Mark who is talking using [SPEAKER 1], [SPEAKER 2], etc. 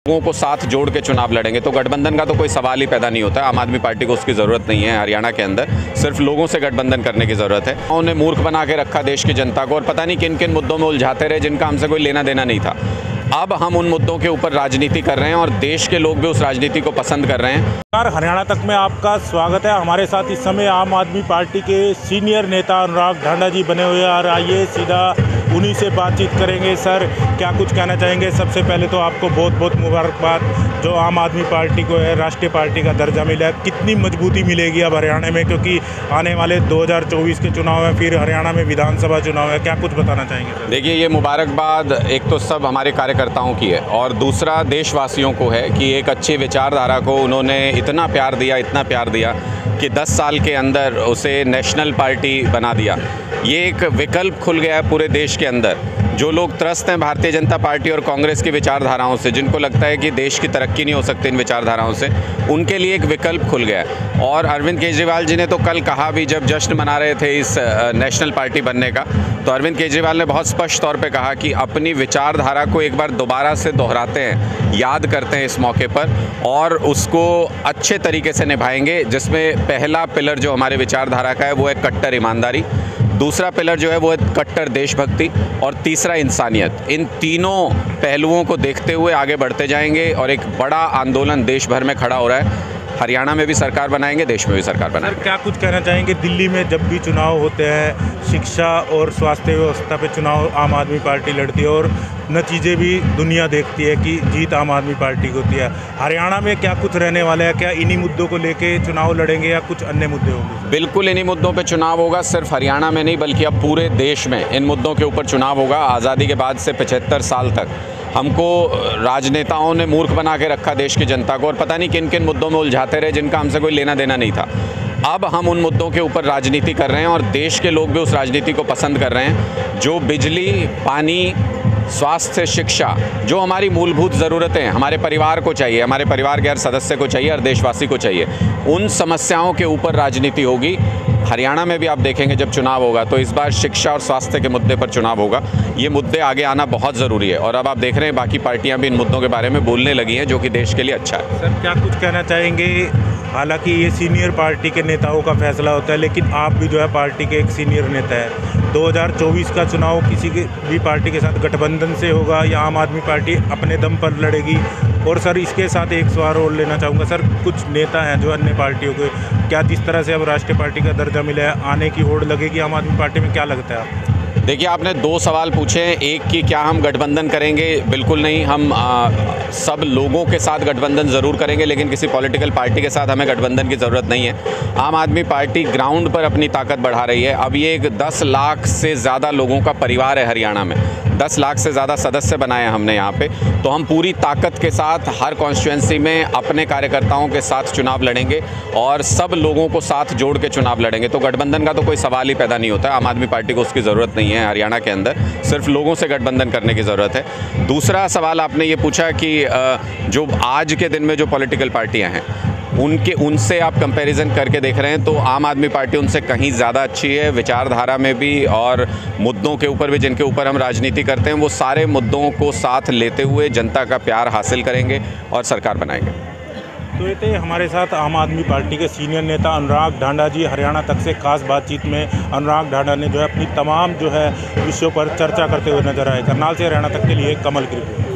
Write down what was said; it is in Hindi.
[SPEAKER 1] लोगों को साथ जोड़ के चुनाव लड़ेंगे तो गठबंधन का तो कोई सवाल ही पैदा नहीं होता। आम आदमी पार्टी को उसकी ज़रूरत नहीं है। हरियाणा के अंदर सिर्फ लोगों से गठबंधन करने की ज़रूरत है। उन्होंने मूर्ख बना के रखा देश की जनता को और पता नहीं किन किन मुद्दों में उलझाते रहे जिनका हमसे कोई लेना देना नहीं था। अब हम उन मुद्दों के ऊपर राजनीति कर रहे हैं और देश के लोग भी उस राजनीति को पसंद कर रहे हैं।
[SPEAKER 2] हरियाणा तक में आपका स्वागत है। हमारे साथ इस समय आम आदमी पार्टी के सीनियर नेता अनुराग ढांडा जी बने हुए हैं और आइए सीधा उन्हीं से बातचीत करेंगे। सर, क्या कुछ कहना चाहेंगे? सबसे पहले तो आपको बहुत बहुत मुबारकबाद जो आम आदमी पार्टी को है राष्ट्रीय पार्टी का दर्जा मिला है। कितनी मजबूती मिलेगी अब हरियाणा में, क्योंकि आने वाले 2024 के चुनाव है, फिर हरियाणा में विधानसभा चुनाव है, क्या कुछ बताना चाहेंगे सर?
[SPEAKER 1] देखिए, ये मुबारकबाद एक तो सब हमारे कार्यकर्ताओं की है और दूसरा देशवासियों को है कि एक अच्छी विचारधारा को उन्होंने इतना प्यार दिया कि 10 साल के अंदर उसे नेशनल पार्टी बना दिया। ये एक विकल्प खुल गया है पूरे देश के अंदर। जो लोग त्रस्त हैं भारतीय जनता पार्टी और कांग्रेस की विचारधाराओं से, जिनको लगता है कि देश की तरक्की नहीं हो सकती इन विचारधाराओं से, उनके लिए एक विकल्प खुल गया है। और अरविंद केजरीवाल जी ने तो कल कहा भी, जब जश्न मना रहे थे इस नेशनल पार्टी बनने का, तो अरविंद केजरीवाल ने बहुत स्पष्ट तौर पे कहा कि अपनी विचारधारा को एक बार दोबारा से दोहराते हैं, याद करते हैं इस मौके पर और उसको अच्छे तरीके से निभाएंगे। जिसमें पहला पिलर जो हमारे विचारधारा का है वो है कट्टर ईमानदारी, दूसरा पिलर जो है वो है कट्टर देशभक्ति और तीसरा इंसानियत। इन तीनों पहलुओं को देखते हुए आगे बढ़ते जाएंगे और एक बड़ा आंदोलन देश भर में खड़ा हो रहा है। हरियाणा में भी सरकार बनाएंगे, देश में भी सरकार बनाएंगे।
[SPEAKER 2] सर, क्या कुछ कहना चाहेंगे? दिल्ली में जब भी चुनाव होते हैं, शिक्षा और स्वास्थ्य व्यवस्था पे चुनाव आम आदमी पार्टी लड़ती है और नतीजे भी दुनिया देखती है कि जीत आम आदमी पार्टी की होती है। हरियाणा में क्या कुछ रहने वाला है? क्या इन्हीं मुद्दों को लेके चुनाव लड़ेंगे या कुछ अन्य मुद्दे होंगे?
[SPEAKER 1] बिल्कुल इन्हीं मुद्दों पे चुनाव होगा। सिर्फ हरियाणा में नहीं बल्कि अब पूरे देश में इन मुद्दों के ऊपर चुनाव होगा। आज़ादी के बाद से 75 साल तक हमको राजनेताओं ने मूर्ख बना के रखा देश की जनता को और पता नहीं किन किन मुद्दों में उलझाते रहे जिनका हमसे कोई लेना देना नहीं था। अब हम उन मुद्दों के ऊपर राजनीति कर रहे हैं और देश के लोग भी उस राजनीति को पसंद कर रहे हैं। जो बिजली, पानी, स्वास्थ्य, शिक्षा, जो हमारी मूलभूत ज़रूरतें हैं, हमारे परिवार को चाहिए, हमारे परिवार के हर सदस्य को चाहिए, हर देशवासी को चाहिए, उन समस्याओं के ऊपर राजनीति होगी। हरियाणा में भी आप देखेंगे जब चुनाव होगा तो इस बार शिक्षा और स्वास्थ्य के मुद्दे पर चुनाव होगा। ये मुद्दे आगे आना बहुत ज़रूरी है और अब आप देख रहे हैं बाकी पार्टियां भी इन मुद्दों के बारे में बोलने लगी हैं, जो कि देश के लिए अच्छा है।
[SPEAKER 2] सर, क्या कुछ कहना चाहेंगे? हालांकि ये सीनियर पार्टी के नेताओं का फैसला होता है, लेकिन आप भी जो है पार्टी के एक सीनियर नेता है। 2024 का चुनाव किसी भी पार्टी के साथ गठबंधन से होगा या आम आदमी पार्टी अपने दम पर लड़ेगी? और सर, इसके साथ एक सवाल और लेना चाहूँगा। सर, कुछ नेता हैं जो अन्य पार्टियों के, क्या जिस तरह से अब राष्ट्रीय पार्टी का दर्जा मिला है, आने की होड़ लगेगी आम आदमी पार्टी में? क्या लगता है आपको?
[SPEAKER 1] देखिए, आपने 2 सवाल पूछे हैं। एक कि क्या हम गठबंधन करेंगे? बिल्कुल नहीं। हम सब लोगों के साथ गठबंधन ज़रूर करेंगे, लेकिन किसी पॉलिटिकल पार्टी के साथ हमें गठबंधन की ज़रूरत नहीं है। आम आदमी पार्टी ग्राउंड पर अपनी ताकत बढ़ा रही है। अब ये एक 10 लाख से ज़्यादा लोगों का परिवार है हरियाणा में, 10 लाख से ज़्यादा सदस्य बनाए हैं हमने यहाँ पे। तो हम पूरी ताकत के साथ हर कॉन्स्टिट्यूंसी में अपने कार्यकर्ताओं के साथ चुनाव लड़ेंगे और सब लोगों को साथ जोड़ के चुनाव लड़ेंगे। तो गठबंधन का तो कोई सवाल ही पैदा नहीं होता। आम आदमी पार्टी को उसकी ज़रूरत नहीं है। हरियाणा के अंदर सिर्फ लोगों से गठबंधन करने की ज़रूरत है। दूसरा सवाल आपने ये पूछा कि जो आज के दिन में जो पॉलिटिकल पार्टियाँ हैं उनसे आप कंपैरिजन करके देख रहे हैं तो आम आदमी पार्टी उनसे कहीं ज़्यादा अच्छी है, विचारधारा में भी और मुद्दों के ऊपर भी जिनके ऊपर हम राजनीति करते हैं वो सारे मुद्दों को साथ लेते हुए जनता का प्यार हासिल करेंगे और सरकार बनाएंगे।
[SPEAKER 2] तो ये थे हमारे साथ आम आदमी पार्टी के सीनियर नेता अनुराग ढांडा जी। हरियाणा तक से खास बातचीत में अनुराग ढांडा ने जो है अपनी तमाम जो है विषयों पर चर्चा करते हुए नजर आए। करनाल से हरियाणा तक के लिए कमल की रिपोर्ट।